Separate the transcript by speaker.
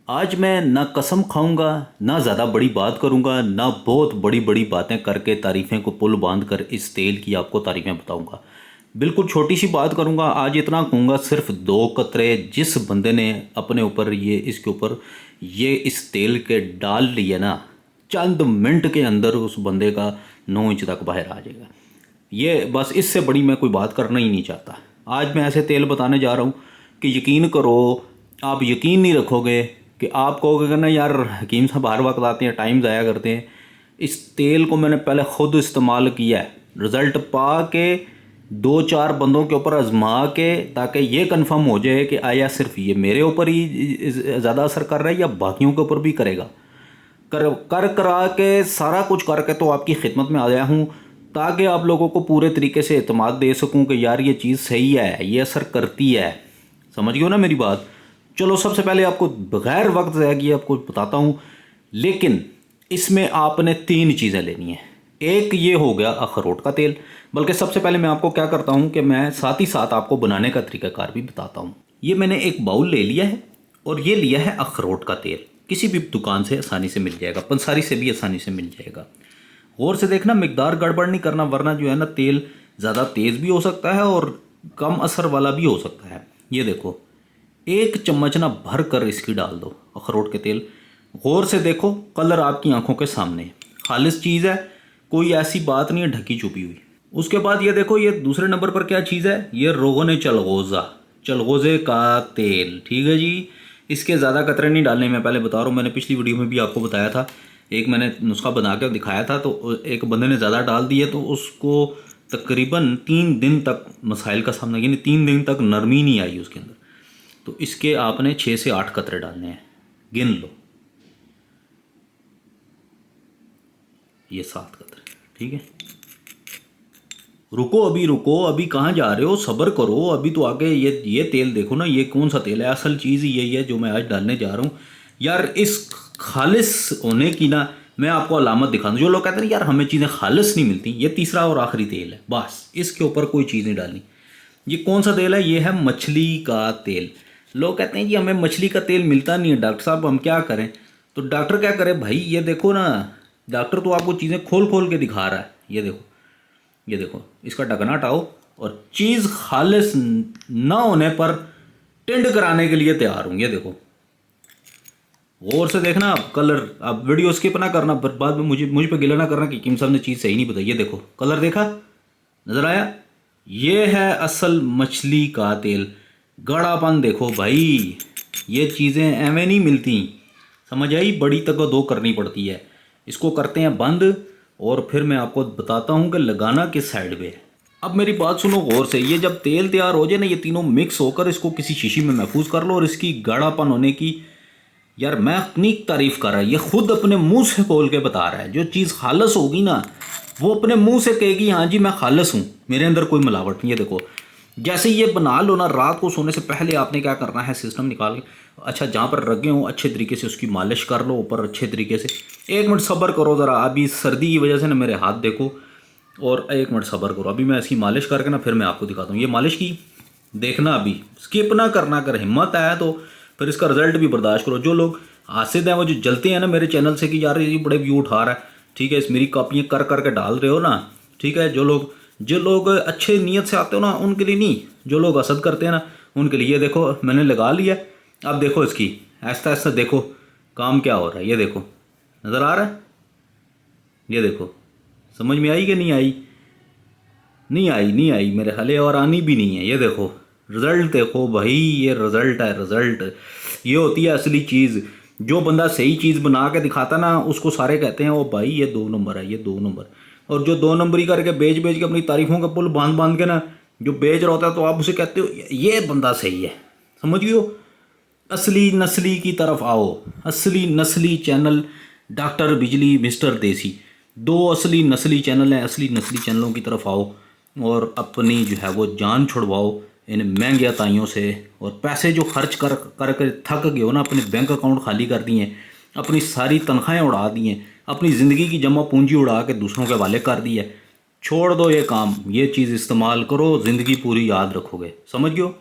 Speaker 1: आज मैं ना कसम खाऊंगा, ना ज़्यादा बड़ी बात करूंगा, ना बहुत बड़ी बड़ी बातें करके तारीफ़ें को पुल बांध कर इस तेल की आपको तारीफ़ें बताऊंगा। बिल्कुल छोटी सी बात करूंगा। आज इतना कहूँगा, सिर्फ 2 कतरे जिस बंदे ने अपने ऊपर इसके ऊपर ये इस तेल के डाल लिए ना, चंद मिनट के अंदर उस बंदे का 9 इंच तक बाहर आ जाएगा। ये बस, इससे बड़ी मैं कोई बात करना ही नहीं चाहता। आज मैं ऐसे तेल बताने जा रहा हूँ कि यकीन करो, आप यकीन नहीं रखोगे कि आप कहोगे कि ना यार हकीम साहब हर वक्त आते हैं, टाइम ज़ाया करते हैं। इस तेल को मैंने पहले ख़ुद इस्तेमाल किया है, रिज़ल्ट पा के 2-4 बंदों के ऊपर आजमा के, ताकि ये कंफर्म हो जाए कि आया सिर्फ ये मेरे ऊपर ही ज़्यादा असर कर रहा है या बाकियों के ऊपर भी करेगा। करा के सारा कुछ करके तो आपकी खिदमत में आया हूँ, ताकि आप लोगों को पूरे तरीके से एतमाद दे सकूँ कि यार ये चीज़ सही है, ये असर करती है। समझ गए हो ना मेरी बात। चलो, सबसे पहले आपको बगैर वक्त ज़ाया किए आपको बताता हूँ, लेकिन इसमें आपने 3 चीज़ें लेनी है। एक ये हो गया अखरोट का तेल। बल्कि सबसे पहले मैं आपको क्या करता हूँ कि मैं साथ ही साथ आपको बनाने का तरीकाकार भी बताता हूँ। ये मैंने एक बाउल ले लिया है और ये लिया है अखरोट का तेल। किसी भी दुकान से आसानी से मिल जाएगा, पंसारी से भी आसानी से मिल जाएगा। गौर से देखना, मिकदार गड़बड़ नहीं करना, वरना जो है ना तेल ज़्यादा तेज़ भी हो सकता है और कम असर वाला भी हो सकता है। ये देखो, 1 चम्मच ना भर कर इसकी डाल दो अखरोट के तेल। गौर से देखो, कलर आपकी आंखों के सामने है, खालिस चीज़ है, कोई ऐसी बात नहीं है ढकी छुपी हुई। उसके बाद ये देखो, ये दूसरे नंबर पर क्या चीज़ है, ये रोगन चलगोज़ा, चलगोज़े का तेल। ठीक है जी, इसके ज़्यादा कतरे नहीं डालने, मैं पहले बता रहा हूँ। मैंने पिछली वीडियो में भी आपको बताया था, एक मैंने नुस्खा बना के दिखाया था, तो एक बंदे ने ज़्यादा डाल दिए तो उसको तकरीबन 3 दिन तक मसाइल का सामना, यानी 3 दिन तक नरमी नहीं आई उसके अंदर। तो इसके आपने 6 से 8 कतरे डालने हैं, गिन लो, ये 7 कतरे। ठीक है, रुको, अभी रुको, अभी कहाँ जा रहे हो, सब्र करो, अभी तो आगे ये तेल देखो ना, ये कौन सा तेल है। असल चीज़ यही है जो मैं आज डालने जा रहा हूँ। यार इस खालिस होने की ना मैं आपको अलामत दिखा दूँ। जो लोग कहते हैं यार हमें चीज़ें खालिस नहीं मिलती, ये तीसरा और आखिरी तेल है, बस इसके ऊपर कोई चीज़ नहीं डालनी। ये कौन सा तेल है, ये है मछली का तेल। लोग कहते हैं कि हमें मछली का तेल मिलता नहीं है डॉक्टर साहब, हम क्या करें। तो डॉक्टर क्या करे भाई, ये देखो ना, डॉक्टर तो आपको चीज़ें खोल खोल के दिखा रहा है। ये देखो, ये देखो, इसका ढकना हटाओ और चीज़ खालिस ना होने पर टिंड कराने के लिए तैयार हूँ। ये देखो, गौर से देखना। आप कलर, आप वीडियो स्किप ना करना, पर बाद में मुझ पे गिला ना करना कि किम साहब ने चीज़ सही नहीं बताई। ये देखो, कलर देखा, नज़र आया, ये है असल मछली का तेल। गाढ़ापन देखो भाई, ये चीज़ें एवं नहीं मिलती, समझ आई। बड़ी तक दो करनी पड़ती है। इसको करते हैं बंद और फिर मैं आपको बताता हूँ कि लगाना किस साइड पे है। अब मेरी बात सुनो गौर से। ये जब तेल तैयार हो जाए ना, ये तीनों मिक्स होकर इसको किसी शीशी में महफूज कर लो। और इसकी गाढ़ापन होने की, यार मैं अपनी तारीफ कर रहा है, ये खुद अपने मुंह से बोल के बता रहा है। जो चीज़ खालस होगी ना, वो अपने मुंह से कहेगी हाँ जी मैं खालस हूँ, मेरे अंदर कोई मिलावट नहीं है। देखो, जैसे ये बना लो ना, रात को सोने से पहले आपने क्या करना है, सिस्टम निकाल के, अच्छा जहाँ पर रगे हों अच्छे तरीके से उसकी मालिश कर लो ऊपर अच्छे तरीके से। 1 मिनट सब्र करो ज़रा, अभी सर्दी की वजह से ना मेरे हाथ देखो, और 1 मिनट सब्र करो। अभी मैं इसकी मालिश करके ना फिर मैं आपको दिखाता हूँ। ये मालिश की देखना, अभी स्किप ना करना। अगर हिम्मत आया तो फिर इसका रिजल्ट भी बर्दाश्त करो। जो लोग हासिद हैं, वो जो जलते हैं ना मेरे चैनल से कि यार ये बड़े व्यू उठा रहा है, ठीक है, इस मेरी कॉपियाँ कर करके डाल रहे हो ना, ठीक है। जो लोग अच्छे नीयत से आते हो ना, उनके लिए नहीं। जो लोग हसद करते हैं ना, उनके लिए। ये देखो, मैंने लगा लिया। अब देखो इसकी ऐसा ऐसा देखो काम क्या हो रहा है। ये देखो, नज़र आ रहा है, ये देखो, समझ में आई कि नहीं आई? नहीं आई मेरे ख्याल, और आनी भी नहीं है। ये देखो, रिज़ल्ट देखो भाई, ये रिज़ल्ट है, रिज़ल्ट। ये होती है असली चीज़। जो बंदा सही चीज़ बना के दिखाता ना, उसको सारे कहते हैं ओ भाई ये 2 नंबर है, ये 2 नंबर। और जो 2 नंबरी करके बेच बेच के अपनी तारीफों का पुल बांध बांध के ना जो बेच रहा होता है, तो आप उसे कहते हो ये बंदा सही है। समझ गए हो? असली नस्ली की तरफ आओ। असली नस्ली चैनल डॉक्टर बिजली, मिस्टर देसी, 2 असली नस्ली चैनल हैं। असली नस्ली चैनलों की तरफ आओ और अपनी जो है वो जान छुड़वाओ इन महंगे अताइयों से। और पैसे जो खर्च कर कर थक गए हो ना, अपने बैंक अकाउंट खाली कर दिए, अपनी सारी तनख्वाहें उड़ा दी हैं, अपनी ज़िंदगी की जमा पूंजी उड़ा के दूसरों के हवाले कर दी है, छोड़ दो ये काम। ये चीज़ इस्तेमाल करो, ज़िंदगी पूरी याद रखोगे। समझ गए हो?